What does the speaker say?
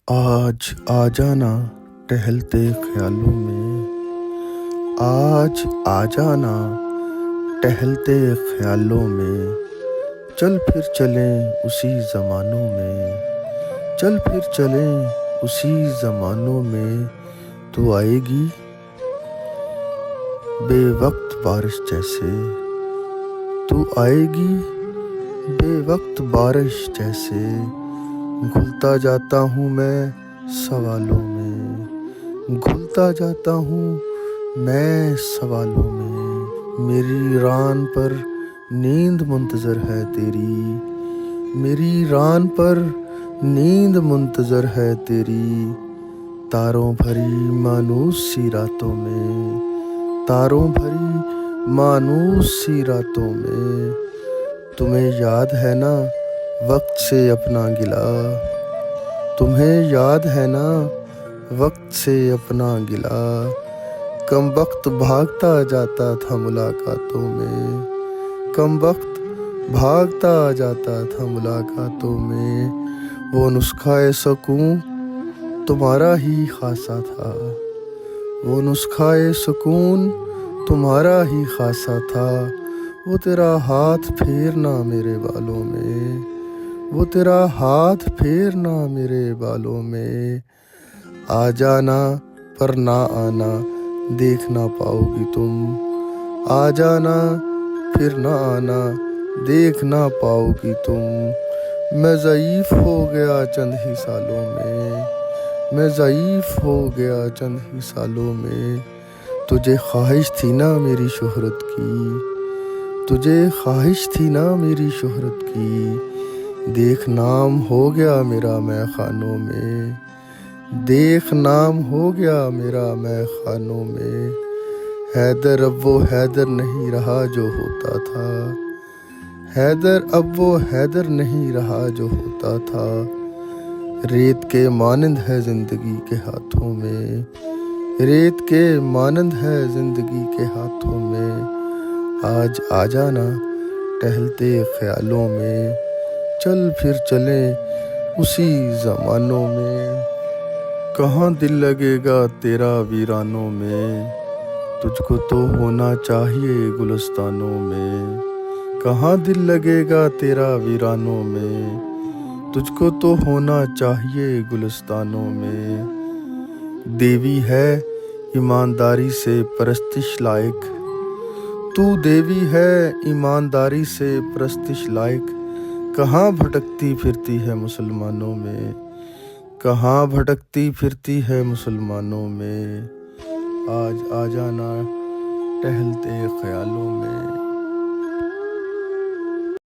آج آ جانا ٹہلتے خیالوں میں، آج آ جانا ٹہلتے خیالوں میں، چل پھر چلیں اسی زمانوں میں، چل پھر چلیں اسی زمانوں میں، تو آئے گی بے وقت بارش جیسے، تو آئے گی بے وقت بارش جیسے، گھلتا جاتا ہوں میں سوالوں میں، گھلتا جاتا ہوں میں سوالوں میں، میری ران پر نیند منتظر ہے تیری، میری ران پر نیند منتظر ہے تیری، تاروں بھری مانوس سی راتوں میں، تاروں بھری مانوس سی راتوں میں، تمہیں یاد ہے نا وقت سے اپنا گلہ، تمہیں یاد ہے نا وقت سے اپنا گلہ، کم وقت بھاگتا جاتا تھا ملاقاتوں میں، کم وقت بھاگتا جاتا تھا ملاقاتوں میں، وہ نسخہ سکون تمہارا ہی خاصا تھا، وہ نسخہ سکون تمہارا ہی خاصا تھا، وہ تیرا ہاتھ پھیرنا میرے بالوں میں، وہ تیرا ہاتھ پھیرنا میرے بالوں میں، آ جانا پر نہ آنا دیکھ نہ پاؤ گی تم، آ جانا پھر نہ آنا دیکھ نہ پاؤ گی تم، میں ضعیف ہو گیا چند ہی سالوں میں، میں ضعیف ہو گیا چند ہی سالوں میں، تجھے خواہش تھی نا میری شہرت کی، تجھے خواہش تھی نا میری شہرت کی، دیکھ نام ہو گیا میرا میں خانوں میں، دیکھ نام ہو گیا میرا میں خانوں میں، حیدر اب وہ حیدر نہیں رہا جو ہوتا تھا، حیدر اب وہ حیدر نہیں رہا جو ہوتا تھا، ریت کے مانند ہے زندگی کے ہاتھوں میں، ریت کے مانند ہے زندگی کے ہاتھوں میں، آج آ جانا ٹہلتے خیالوں میں، چل پھر چلیں اسی زمانوں میں، کہاں دل لگے گا تیرا ویرانوں میں، تجھ کو تو ہونا چاہیے گلستانوں میں، کہاں دل لگے گا تیرا ویرانوں میں، تجھ کو تو ہونا چاہیے گلستانوں میں، دیوی ہے ایمانداری سے پرستش لائق، تو دیوی ہے ایمانداری سے پرستش لائق، کہاں بھٹکتی پھرتی ہے مسلمانوں میں، کہاں بھٹکتی پھرتی ہے مسلمانوں میں، آج آ جانا ٹہلتے خیالوں میں۔